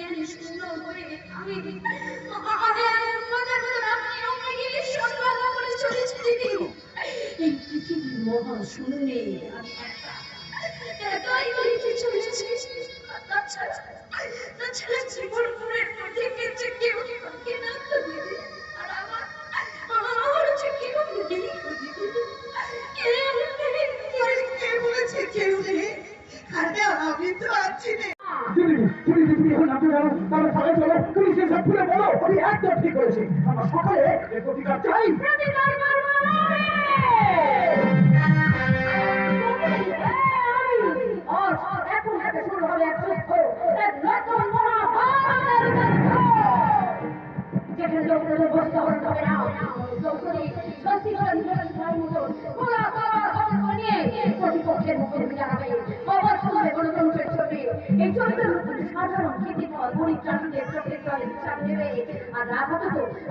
সুস্থ হয়ে আমি মজার মতন আপনি আমাকে সন্ধ্যা করে চলেছি দিদি। এই পৃথিবীর মহা শূন্যে আমি একাই বাড়িতে চলেছি। তাছাড়া জীবন পুরের মধ্যে কেটে কেউ আমাকে না দিদি। আর আমার যে কেউ নেই কে বলেছে কেউ নেই? আরে আমি তো আছি না। ঠিক করেছি আমরা সকলে প্রতিকার চাই।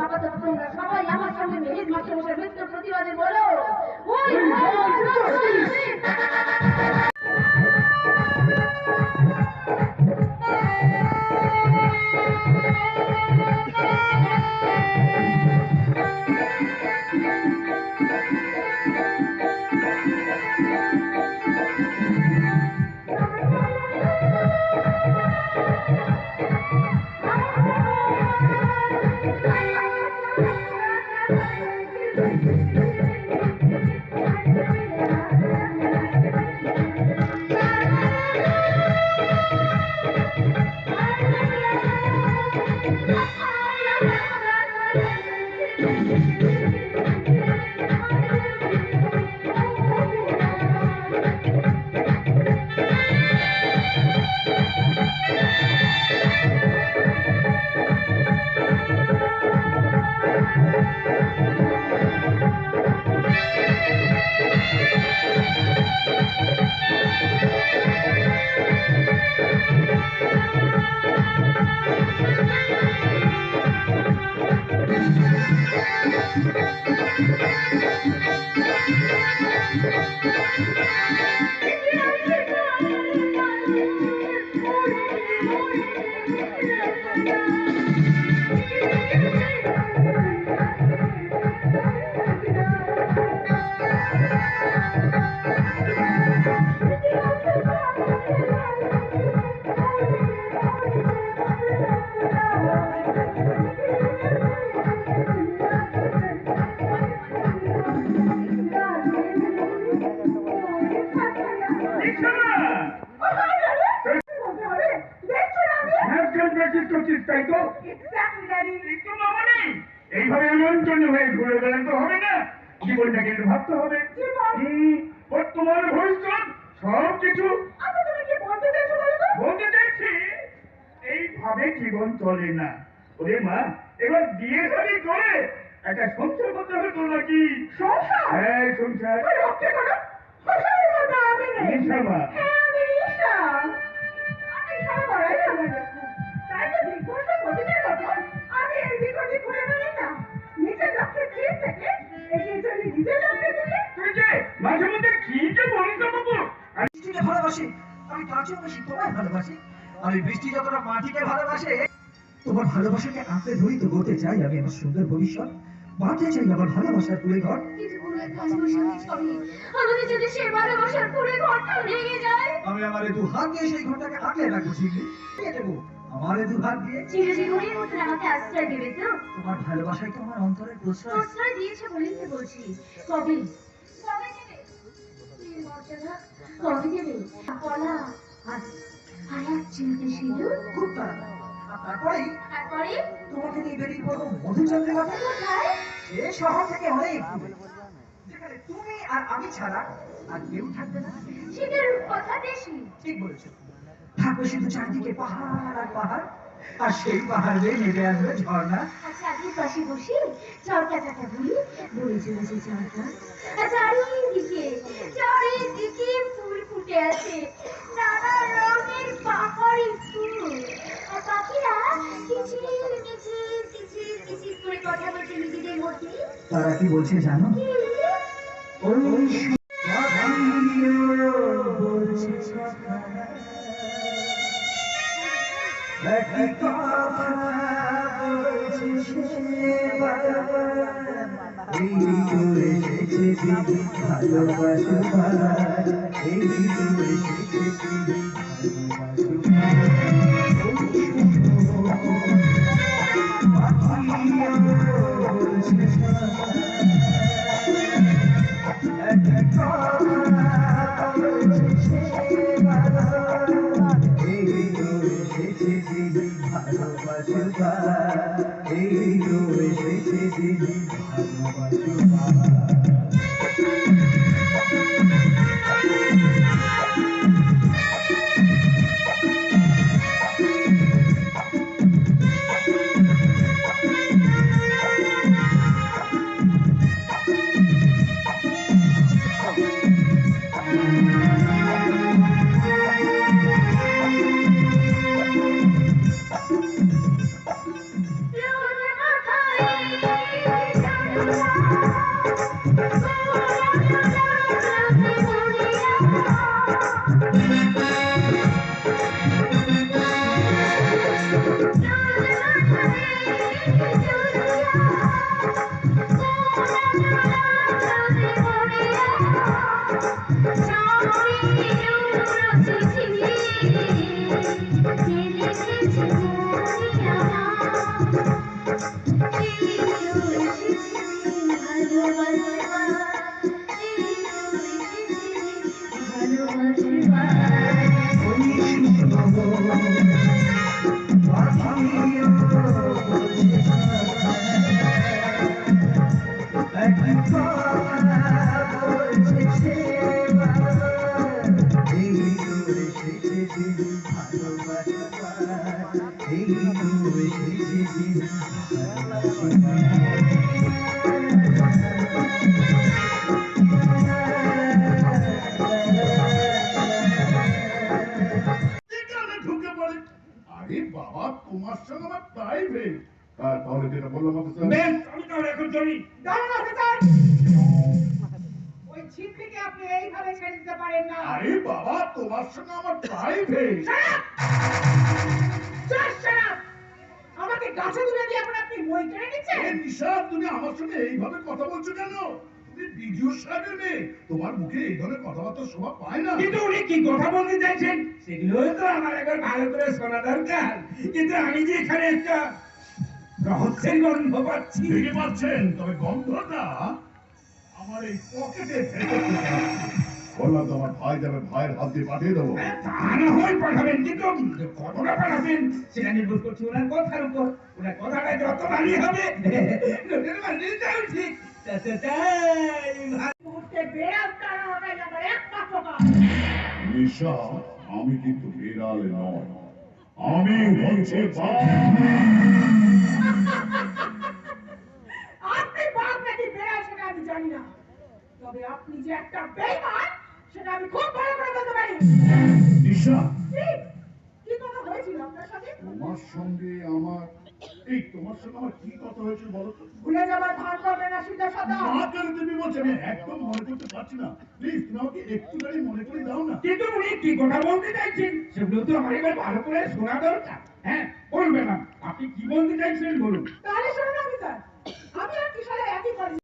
আপাতত তোমরা সবাই আমার সঙ্গে মেহের মাসে মৃত্যুর প্রতিবাদে বলো এইভাবে নিয়ন্ত্রণ হয়ে ঘুরে গেলে তো হবে না, জীবনটাকে ভাবতে হবে। বর্তমান ভবিষ্যৎ সব কিছু বলতে চাইছি। এইভাবে জীবন চলে না। ওরে মা, এবার বিয়ে শাদী করে একটা সংসার করতে হবে তো নাকি? হ্যাঁ, সংসার। মাঝে মধ্যে কি যে বলিস বাবু। বৃষ্টিকে ভালোবাসি, আমি তার চেয়ে বেশি তোমায় ভালোবাসি। আমি বৃষ্টি যতটা মাটিকে ভালোবাসে, তোমার ভালোবাসাকে আঁকড়ে ধরি তো গড়তে চাই আমি আমার সুন্দর ভবিষ্যৎ। বাঁধতে চাই আমার ভালোবাসার কুড়ে ঘর। আমাদের যদি সেই ভালোবাসার কুড়ে ঘরটা ভেঙে যায়, আমি আমার দু হাত দিয়ে সেই ঘরটাকে আঁকড়ে রাখবো। শিখে দেবো আমার দু হাত দিয়ে। চিরজীবনের মতন আমাকে আশ্রয় দেবে তো? তোমার ভালোবাসায় তো আমার অন্তরের প্রশ্রয় দিয়েছে বলেই তো বলছি। কবে কবে দেবে মর্যাদা? কবে দেবে বলা? আর এক চিলতে সিঁদুর? খুব তাড়াতাড়ি। তারপরে তোমাকে নিয়ে বেরিয়ে পড়বো মধুচন্দ্রের কথা। কোথায়? সে শহর থেকে অনেক দূরে, যেখানে তুমি আর আমি ছাড়া আর কেউ থাকবে না। শীতের কথা বেশি। ঠিক বলেছো। থাকবে শুধু চারদিকে পাহাড় আর পাহাড়, আর সেই পাহাড় বেয়ে নেমে আসবে ঝর্ণা। আচ্ছা, আগে পাশে বসি চরকাটাটা বলি বলে চলেছে চরকা। চারিদিকে ফুল ফুটে আছে, নানা রঙের পাহাড়ি ফুল। আর পাখিরা কিচির কিচির কিচির কিচির করে কথা বলছে নিজেদের মধ্যে। তারা কি বলছে জানো? ওই বলছে একই কথা বলছে সে বারবার, এই তো এসেছে দিদি ভালোবাসবার, এই তো এসেছে দিদি এখানে ঢুকে পড়ে। আরে বাবা, তোমার সঙ্গে আমার প্রাইভেট। তাহলে যেটা বললাম অফিসার, আমি তাহলে এখন চলি। দাঁড়ান অফিসার, ওই ছিপটিকে আপনি এইভাবে ছেড়ে দিতে পারেন না। আরে বাবা, তোমার সঙ্গে আমার প্রাইভেট। আমাকে গাছে তুলে দিয়ে এখন আপনি মই কেড়ে নিচ্ছেন। নিশা, তুমি আমার সঙ্গে এইভাবে কথা বলছো কেন? তুমি বিডিও সাহেবের মেয়ে, তোমার মুখে এই ধরনের কথাবার্তা শোভা পায় না। কিন্তু উনি কি কথা বলতে চাইছেন সেগুলোই তো আমার একবার ভালো করে শোনা দরকার। কিন্তু আমি যে এখানে একটা রহস্যের গন্ধ পাচ্ছি। দেখে পাচ্ছেন, তবে গন্ধটা আমার এই পকেটে ভেতর থেকে আসছে। বললাম তো আমার ভাই যাবে, ভাইয়ের হাত দিয়ে পাঠিয়ে দেবো। তা না হয় পাঠাবেন, কিন্তু কতটা পাঠাবেন সেটা নির্ভর করছে ওনার কথার উপর। ওনার কথাটা যত ভারী হবে লোকের মানটাও ঠিক মুহূর্তে বেড়াল তাড়ানোটাই আমার একমাত্র কাজ। নিশা, আমি কিন্তু বিড়াল নয়, আমি হচ্ছে আপনি বাঘ নাকি বেড়াল সেটা আমি জানি না, তবে আপনি যে একটা বেঈমান সেটা আমি খুব ভালো করে বলতে পারি। নিশা। কি কথা হয়েছিল আপনার সাথে? তোমার সঙ্গে আমার কি কথা হয়েছিল বলো তো? ভুলে যাবার ভান করবে না সিদ্ধা সাদা। না কেন তুমি বলছো? আমি একদম মনে করতে পারছি না। প্লিজ তুমি আমাকে একটুখানি মনে করে দাও না। কিন্তু উনি কি কথা বলতে চাইছেন সেগুলো তো আমার এবার ভালো করে শোনা দরকার। হ্যাঁ বলবেন না, আপনি কি বলতে চাইছেন বলুন। তাহলে শুনুন অফিসার, আমি আর কিশোরে একই করি।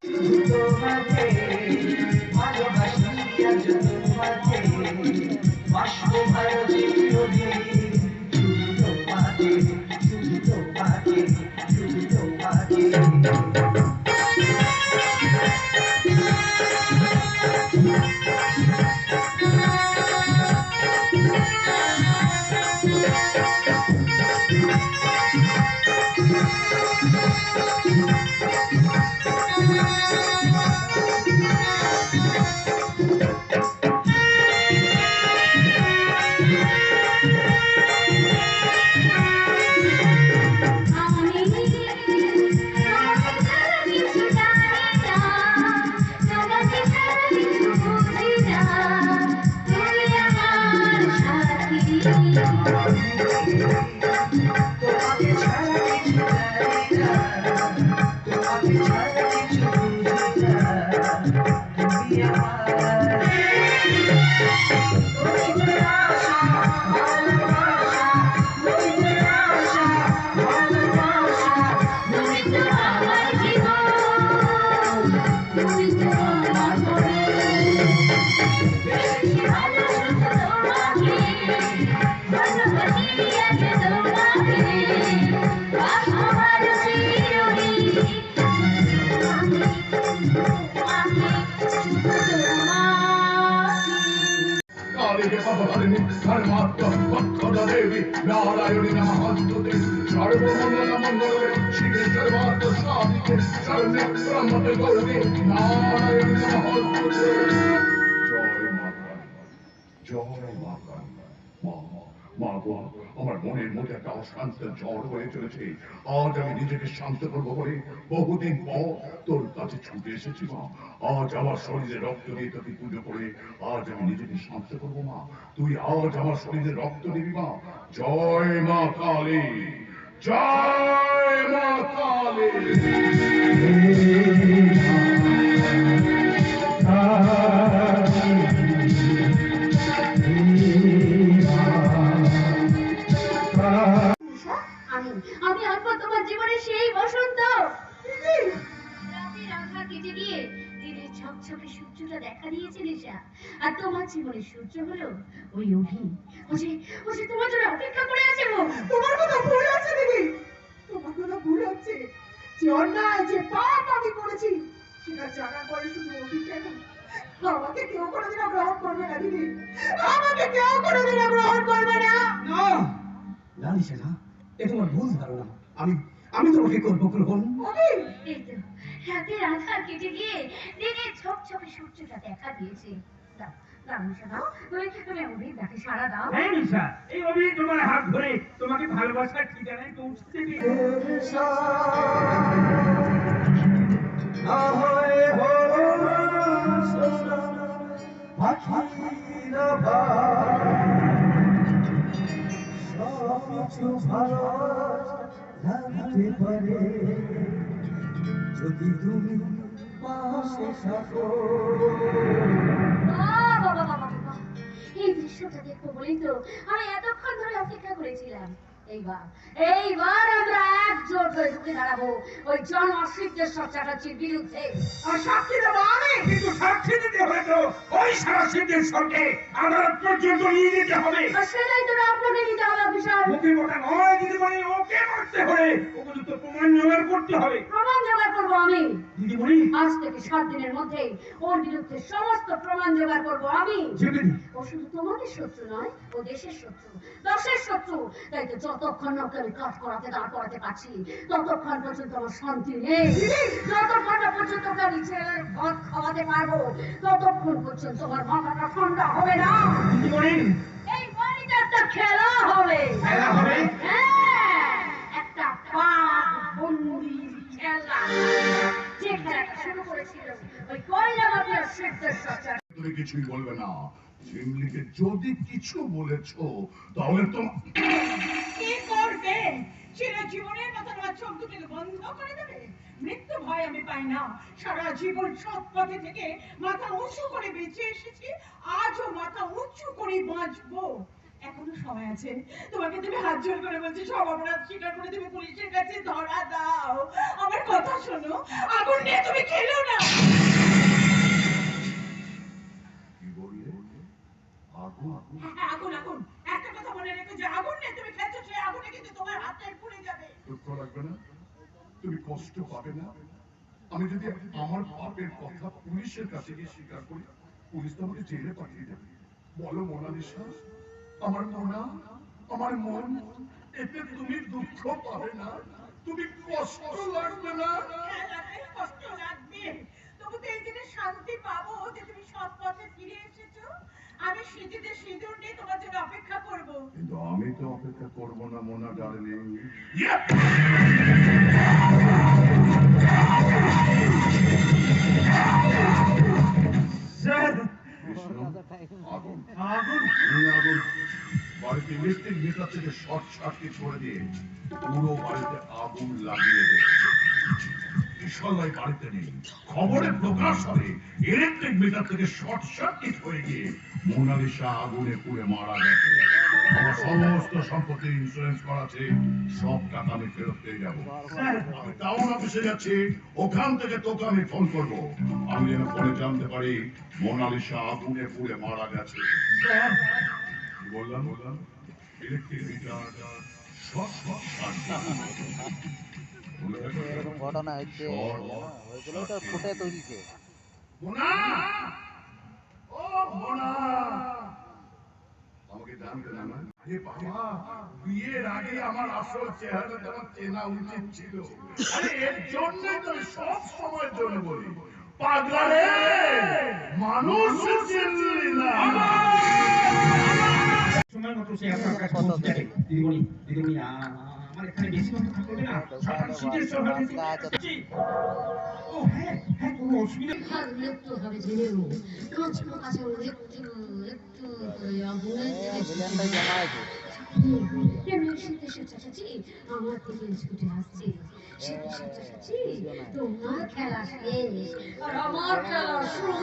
নারায়ণী নমঃস্তুতে সর্বমঙ্গল মঙ্গলে শিবে সর্বার্থ সাধিকে শরণ্যে ব্রহ্মতে গৌরী নারায়ণী নমঃস্তুতে। জয় মা কালী, জয় মা কালী। মা মা গো, আমার মনের মধ্যে একটা অশান্ত জ্বর হয়ে চলেছে। আজ আমি নিজেকে শান্ত করবো বলে বহুদিন পর তোর কাছে ছুটে এসেছি মা। আজ আমার শরীরে রক্ত দিয়ে তোকে পুজো করে আজ আমি নিজেকে শান্ত করবো মা। তুই আজ আমার শরীরে রক্ত দিবি মা। জয় মা কালী, জয় মা কালী। নিশা, আমি আনবো তোমার জীবনে সেই বসন্ত। রাতের আঁধার কেটে গিয়ে দিনের ঝকঝকে সূর্যটা দেখা দিয়েছে নিশা, আর তোমার জীবনে সূর্য হলো ওই অভি। ও যে তোমার জন্য অপেক্ষা করে আছে গো। তোমার কথা ভুল হচ্ছে দিদি, তোমার কথা ভুল হচ্ছে। যে অন্যায় যে পাপ আমি করেছি সেটা জানার পরে শুধু অভি কেন, আমাকে কেউ কোনোদিনও গ্রহণ করবে না দিদি, আমাকে কেউ কোনোদিনও গ্রহণ করবে না। না না নিশা না, এ তোমার ভুল ধারণা। আমি আমি তোমাকে করবো গ্রহণ। অভি, এই তো রাতের আঁধার কেটে গিয়ে দিনের ঝকঝকে সূর্যটা দেখা দিয়েছে। দাও দাও নিশা, দাও তুমি অভির ডাকে সাড়া দাও। হ্যাঁ নিশা, এই অভি তোমার হাত ধরে তোমাকে ভালোবাসার ঠিকানায় পৌঁছে দেবে। যদি তুমি পাশে থাকো। বাবা, এই দৃশ্যটা দেখবো বলেই তো আমি এতক্ষণ ধরে অপেক্ষা করেছিলাম। এইবার আমরা একজোট হয়ে ঢুকে দাঁড়াবো ওই জন অসিদ্ধেশ্বর চ্যাটার্জির বিরুদ্ধে। আর সাক্ষী দেবো আমি। কিন্তু সাক্ষী দিতে হলে তো ওই সারা সিদ্ধেশ্বরকে আদালত পর্যন্ত নিয়ে যেতে হবে। আর সেটাই তো আপনাকে নিতে হবে অফিসার। মুখে মোটা নয় দিদিমণি, ওকে মারতে হলে উপযুক্ত প্রমাণ জোগাড় করতে হবে। প্রমাণ জোগাড় করবো আমি দিদিমণি, আজ থেকে 7 দিনের মধ্যে ওর বিরুদ্ধে সমস্ত প্রমাণ জোগাড় করবো আমি। যেদিন ও শুধু তোমাদের শত্রু নয়, ও দেশের শত্রু, দশের শত্রু। তাই তো যতক্ষণ না ওকে আমি কাজ করাতে দাঁড় করাতে পারছি ততক্ষণ পর্যন্ত আমার শান্তি নেই। যতক্ষণ না পর্যন্ত ওকে আমি ছেলের ভাত খাওয়াতে পারবো ততক্ষণ পর্যন্ত আমার মাথাটা ঠান্ডা হবে না। দিদিমণি, এই বাড়িতে একটা খেলা হবে। খেলা হবে? হ্যাঁ, একটা পাক বন্দির খেলা। যে খেলাটা শুরু করেছিল ওই কয়লা মাফিয়ার সিদ্ধেশ্বর চ্যাটার্জি। তুমি কিছুই বলবে না। সিমলিকে যদি কিছু বলেছো তাহলে তো কি করবে? সারা জীবনের মতো আমার চোখ দুটোকে বন্ধ করে দেবে? মৃত্যু ভয় আমি পাই না। সারা জীবন সৎ পথে থেকে মাথা উঁচু করে বেঁচে এসেছি, আজও মাথা উঁচু করে বাঁচবো। এখনো সময় আছে। তোমাকে তুমি হাত জোর করে বলছি, সব অপরাধ স্বীকার করে তুমি পুলিশের কাছে ধরা দাও। আমার কথা শোনো, আগুন নিয়ে তুমি খেলো না। কি বললে? আগুন? হ্যাঁ, আগুন আগুন। একটা কথা মনে রেখো, যে আগুন নিয়ে তুমি খেলছো সেই আগুনে কিন্তু তোমার হাতে পুড়ে যাবে। দুঃখ লাগবে না? তুমি কষ্ট পাবে না? আমি যদি আমার পাপের কথা পুলিশের কাছে গিয়ে স্বীকার করি, পুলিশ তো আমাকে জেলে পাঠিয়ে দেবে। বলো মোনালিসা, আমার মোনা, আমার মন, এতে তুমি দুঃখ পাবে না? তুমি কষ্ট লাগবে না? হ্যাঁ, লাগবে, কষ্ট লাগবে। তবু তো এই দিনে শান্তি পাবো যে তুমি সৎ পথে ফিরে এসেছো। আমি সিঁথিতে সিঁদুর নিয়ে তোমার জন্য অপেক্ষা করবো। কিন্তু আমি তো অপেক্ষা করবো না মোনা ডার্লিং। স্যার, আগুন আগুন আগুন বাড়িতে ইলেকট্রিক মিটার থেকে শর্ট সার্কিট করে দিয়ে পুরো বাড়িতে আগুন লাগিয়ে দেয়। ঈশ্বরলাই বাড়িতে নেই, খবরে প্রকাশ হবে ইলেকট্রিক মিটার থেকে শর্ট সার্কিট হয়ে গিয়ে মোনালিসা আগুনে পুড়ে মারা গেছে। আমার সমস্ত সম্পত্তি ইন্স্যুরেন্স করা আছে, সব টাকা আমি ফেরত পেয়ে যাবো। আমি টাউন অফিসে যাচ্ছি, ওখান থেকে তোকে আমি ফোন করবো। আমি যেন পরে জানতে পারি মোনালিসা আগুনে পুড়ে মারা গেছে। কি বললাম? Electric metre short circuit. এরকম ঘটনা হচ্ছে হয়েছিল তো ফুটে তুলছে। মোনা! ও মোনা! আমাকে জানতে না আরে বাবা, বিয়ের আগে আমার আসল চেহারাটা তোমার চেনা উচিত ছিল। আরে এর জন্যই তো আমি সব সময়ের জন্য বলি, পাগলা রে, মানুষ চিনলি না। সময় মতো সে আপনার কাছে পৌঁছে যাবে। দিদিমণি, দিদিমণি, আমার এখানে বেশি মতো থাকতে হবে না। সকাল শীতের সময় এসেছি। ও হ্যাঁ, হ্যাঁ, কোনো অসুবিধা নেই। ভালো একটু হবে জেনেও কাঁচকো কাঁচকো একটু একটু করে আগুনে ভিলেনটাই জানা আছে এমনি শীতে চেঁচাচ্ছি আমার দিকে ছুটে আসছে শীতে চেঁচাচ্ছি তোমার খেলা শেষ আর আমার খেলা শুরু।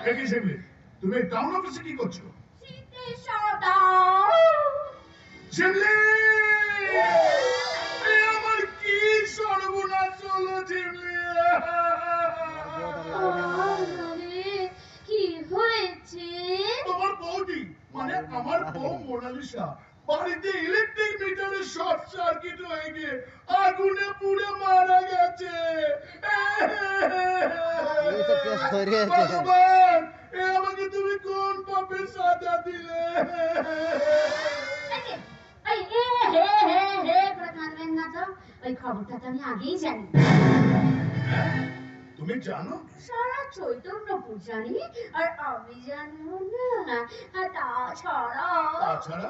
দেখি সেগুলি, তুমি টাউন অফিসে কি করছো? শীতে সদা শিমলি, এ আমার কি সর্বনাশ হলো শিমলি। আরে কি হয়েছে? তোমার বৌদি মানে আমার বউ মোনালিসা বাড়িতে ইলেকট্রিক মিটারে শর্ট সার্কিট হয়ে গিয়ে আগুনে পুড়ে মারা গেছে। এই তো কেস ধরে আছে ভগবান, এ আমাকে তুমি কোন পাপে সাজা দিলে? এই হে হে হে হে করে কাঁদবেন না তো ওই খবরটা তো আমি আগেই জানি। তুমি জানো? সারা চৈতন্যপুর জানি আর আমি জানবো না। আর তাছাড়া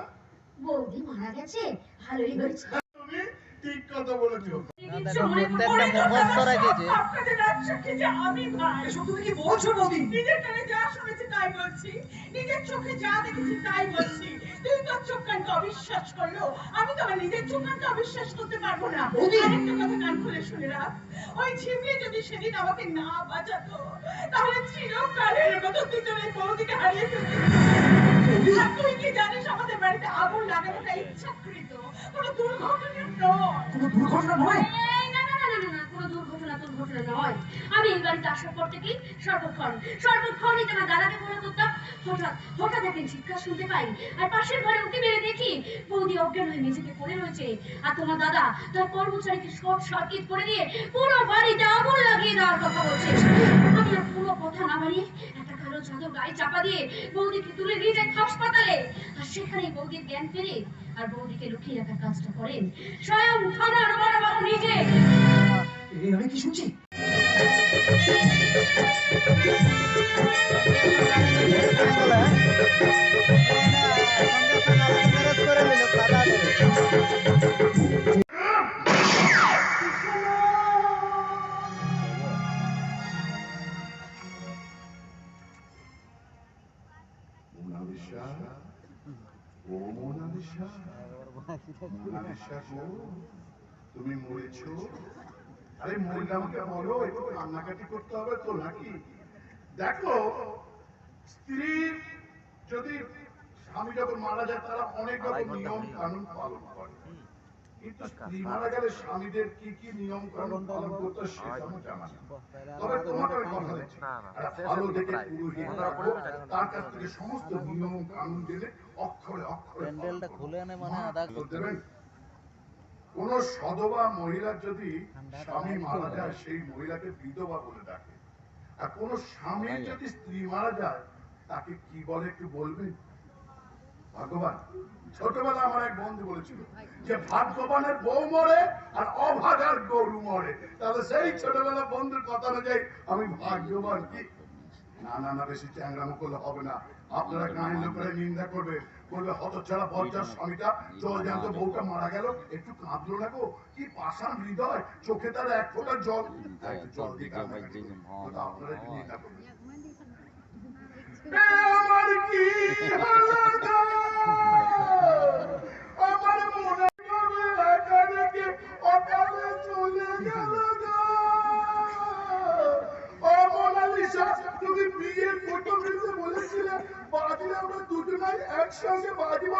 বৌদি মারা গেছে ভালোই হয়েছে। তুমি ঠিক কথা বলেছো। না দেখো প্রত্যেকটা মুখস্থ রেখেছে আপনাদের রাজসাক্ষী যে আমি ভাই। এসব তুমি কি বলছো বৌদি? নিজের কানে যা শুনেছি তাই বলছি, নিজের চোখে যা দেখেছি তাই বলছি। তুই তোর চোখ কানকে অবিশ্বাস করলো, আমি তো আমার নিজের চোখ কানকে অবিশ্বাস করতে পারবো না। আরেকটা কথা কান খুলে শুনে রাখ, ওই ঝিমলি যদি সেদিন আমাকে না বাঁচাতো তাহলে চিরকালের মতো তুই তোর এই বৌদিকে হারিয়ে ফেলতে। আর তুই কি জানিস আমাদের বাড়িতে আগুন লাগানোটা ইচ্ছাকৃত, কোনো দুর্ঘটনা নয়। কোনো দুর্ঘটনা নয়? এই না না না না না কোনো দুর্ঘটনা নয়। আমি এই বাড়িতে আসার পর থেকেই সর্বক্ষণই তোমার দাদাকে মনে করতাম। হঠাৎ একদিন চিৎকার শুনতে পাই আর পাশের ঘরে উঠে বেড়ে দেখি বৌদি অজ্ঞান হয়ে মেঝেতে পড়ে রয়েছে আর তোমার দাদা তার কর্মচারীকে শর্ট সার্কিট করে দিয়ে পুরো বাড়িতে আগুন লাগিয়ে দেওয়ার কথা বলছে। আমি আর পুরো কথা না বাড়িয়ে একটা কালো চাদর গায়ে চাপা দিয়ে বৌদিকে তুলে নিয়ে যাই হাসপাতালে আর সেখানেই বৌদির জ্ঞান ফেরে আর বৌদিকে লুকিয়ে রাখার কাজটা করেন স্বয়ং থানার বড়বাবু নিজে। আমি কি শুনছি? করে নিল দাদা মোনালিসা, ও মোনালিসা, মোনালিসা গো, তুমি মরেছো? আরে মরলে আমাকে বলো, একটু কান্নাকাটি করতে হবে তো নাকি? দেখো, স্ত্রী যদি স্বামী যখন মারা যায় তারা অনেক রকম নিয়ম কানুন পালন করে, কিন্তু স্ত্রী মারা গেলে স্বামীদের কি কি নিয়ম কানুন পালন করতে হয় সেটা আমার জানা নেই। তবে তোমাকে আমি কথা দিচ্ছি, একটা ভালো দেখে পুরোহিত রাখো, তার কাছ থেকে সমস্ত নিয়ম কানুন জেনে অক্ষরে অক্ষরে প্যান্ডেলটা খুলে আনে মানে আধা দেবেন। কোন সধবা মহিলা যদি স্বামী মারা যায় সেই মহিলাকে বিধবা বলে ডাকে, আর কোন স্বামীর যদি স্ত্রী মারা যায় তাকে কি বলে একটু বলবেন? ভাগ্যবান। ছোটবেলা আমার এক বন্ধু বলেছিল যে ভাগ্যবানের বউ মরে আর অভাগার গরু মরে, তাহলে সেই ছোটবেলা বন্ধুর কথা অনুযায়ী আমি ভাগ্যবান। কি না না না, বেশি চ্যাংরামো করলে হবে না। আপনারা গাঁয়ের লোকেরা নিন্দা করবে, বলবে হতচ্ছাড়া বজ্জার স্বামীটা জল জ্যান্ত বউটা মারা গেল, একটু কাঁদলো না গো, কি পাষাণ হৃদয়, চোখে তার এক ফোঁটা জল, একটু জল দিয়ে কান্নাকাটি করবে। তো আপনারা একটু নিন্দা করবেন। আমার কি হলো গো? আমার মনে করে একা রেখে অকালে চলে গেল গো। ও মোনালিসা, তুমি বিয়ের প্রথম দিনে বলেছিলে বাজিলে আমরা দুজনাই একসঙ্গে বাজিব,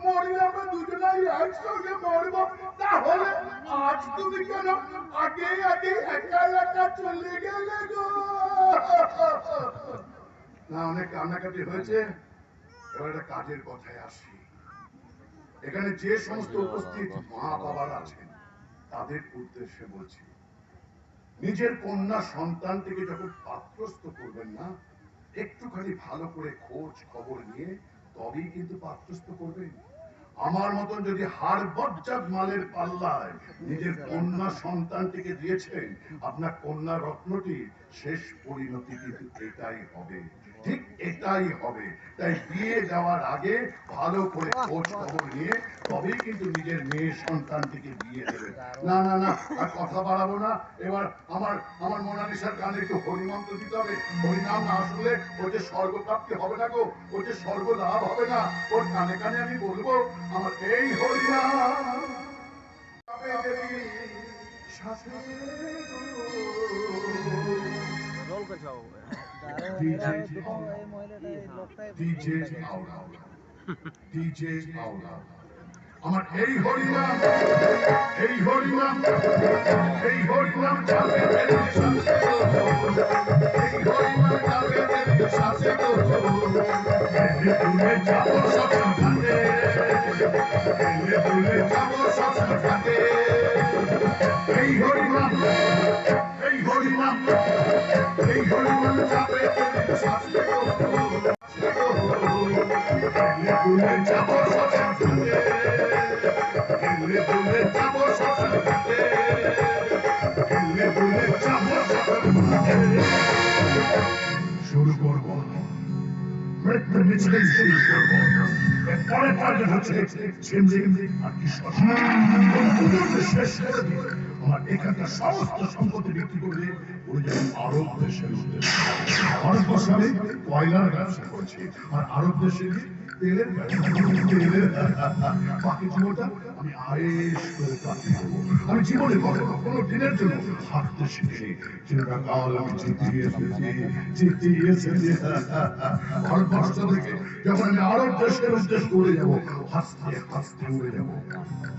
মরিলে আমরা দুজনাই একসঙ্গে মরব, তাহলে আজ তুমি কেন আগে একা একা চলে গেলে গো? না, অনেক কান্নাকাটি হয়েছে, এবার একটা কাজের কথায় আসি। এখানে যে সমস্ত উপস্থিত মা বাবার আছেন তাদের উদ্দেশ্যে বলছি, নিজের কন্যা সন্তানটিকে যখন পাত্রস্থ করবেন না, একটুখানি ভালো করে খোঁজ খবর নিয়ে তবেই কিন্তু পাত্রস্থ করবেন। আমার মতন যদি হাড় বজ্জাত মালের পাল্লায় নিজের কন্যা সন্তানটিকে দিয়েছেন, আপনার কন্যা রত্নটি শেষ পরিণতি কিন্তু এটাই হবে, ঠিক এটাই হবে। তাই বিয়ে দেওয়ার আগে ভালো করে খোঁজ খবর নিয়ে তবেই কিন্তু নিজের মেয়ে সন্তানটিকে বিয়ে দেবে। না না না, আর কথা বাড়াবো না। এবার আমার মোনালিসার কানে একটু হরিমন্ত্র দিতে হবে। হরিনাম না আসলে ওর যে স্বর্গপ্রাপ্তি হবে না গো, ওর যে স্বর্গ লাভ হবে না, ওর কানে কানে আমি বলবো আমার এই হরিনাম রোল করছে বাবু ডিজে আওলা ডিজে আওলা আমার এই হরিনাম এই হরিনাম যাবে এই হরিনাম যাবে শাসে তো তুমি যাবো সব ঘাটে তুমি যাবো সব ঘাটে এই হরিনাম যাবে শাসে তো তুমি যাবো সব ঘাটে তুমি যাবো সব ঘাটে তুমি যাবো সব ঘাটে শুরু করবো মৃত্যু মিছিলে শুরু করবো। এরপরে টার্গেট হচ্ছে ঝিমঝিম আর কিশোর। শেষ করে দিয়ে আমার এখানকার সমস্ত সম্পত্তি বিক্রি করে ওই যে আরব দেশের উদ্দেশ্যে ভারতবর্ষে আমি কয়লার ব্যবসা করছি আর আরব দেশে তেলের বাকি জীবনটা আমি আয়েশ করে কাটিয়ে দেবো। আমি জীবনে কোনো দিনের জন্য হাঁটতে শিখিনি, চিরকাল আমি জিতিয়ে এসেছি। ভারতবর্ষ থেকে যখন আমি আরব দেশের উদ্দেশ্যে উড়ে যাবো, হাসতে হাসতে উড়ে যাবো,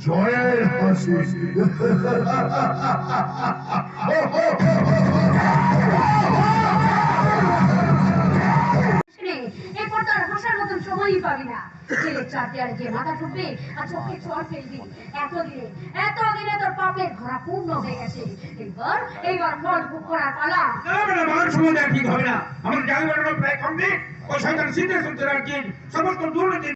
জয়ের হাসি। এরপর তো আর হাসার মতন সময়ই পাবি না। ছেলের চার দেয়ালে যে মাথা ঠুকবে আর চোখে চর ফেলবি। এতদিনে তোর পাপের ঘোড়া পূর্ণ হয়ে গেছে। এইবার ফল ভোগ করার পালা। আমার সময় দেওয়া ঠিক হবে না। আমার জানি বানানো প্রায় কমপ্লিট। ওই শয়তান সিদ্ধেশ আর কি সমস্ত দুর্নীতি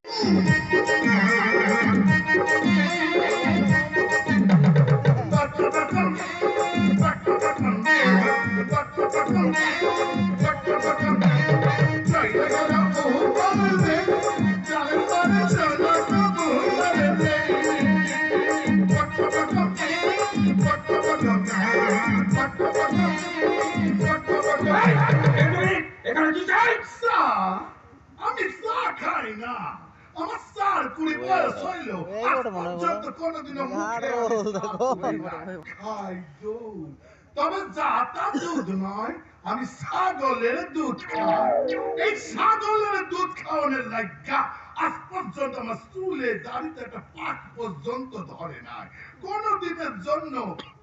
এখানে কি চাই? আমি চা খাই না, আমার চার কুড়ি বয়স হইল পর্যন্ত কোনোদিনও খাই দুধ, তবে যাতা দুধ নয়, আমি ছাগলের দুধ খাই। এই ছাগলের দুধ খাওয়ানোর লাগা আজ পর্যন্ত আমার চুলে দাড়িতে একটা পাক পর্যন্ত ধরে নাই। কোনদিনের জন্য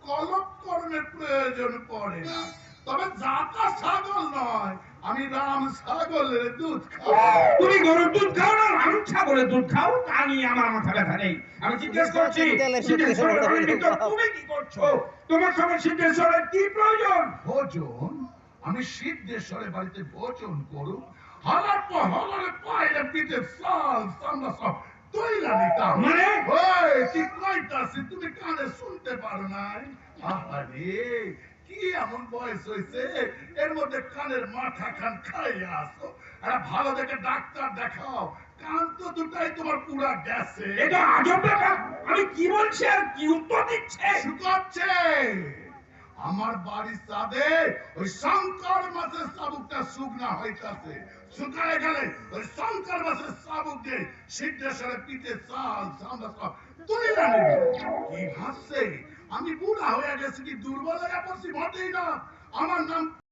কলঙ্করণের প্রয়োজন পড়ে না। তবে যাতা ছাগল নয়, আমি রাম ছাগলের দুধ খাই। তুমি গরুর দুধ খাও না রাম ছাগলের দুধ খাও, তা নিয়ে আমার মাথা ব্যথা নেই। আমি জিজ্ঞেস করছি সিদ্ধেশ্বরের ভিতর তুমি কি করছো? তোমার সঙ্গে সিদ্ধেশ্বরের কি প্রয়োজন? ভোজন? আমি সিদ্ধেশ্বরের বাড়িতে ভোজন করুক, হলার পর হলারে পায়ে পিঠে সাল সামনা সব তৈলা নিতাম। মানে? ওই কি কইতাছি তুমি কানে শুনতে পারো নাই? আহারে কি এমন বয়স হয়েছে এর মধ্যে কানের মাথা খান খাইয়া আসো। একটা ভালো দেখে ডাক্তার দেখাও, কান তো দুটাই তোমার পুরা গেছে। এটা আজব ব্যাপার। আমি কি বলছি আর কি উত্তর দিচ্ছে? শুকাচ্ছে। আমার বাড়ির ছাদে ওই শঙ্কর মাছের চাবুকটা শুকনা হইতাছে, শুকায় গেলে ওই শঙ্কর মাছের চাবুক দিয়ে সিদ্ধেশ্বরের পিঠে চাল সামনা সব তুলে নেবে। কি ভাবছে আমি বুড়া হয়ে গেছি, কি দুর্বল হয়ে পড়ছি? মোটেই না। আমার নাম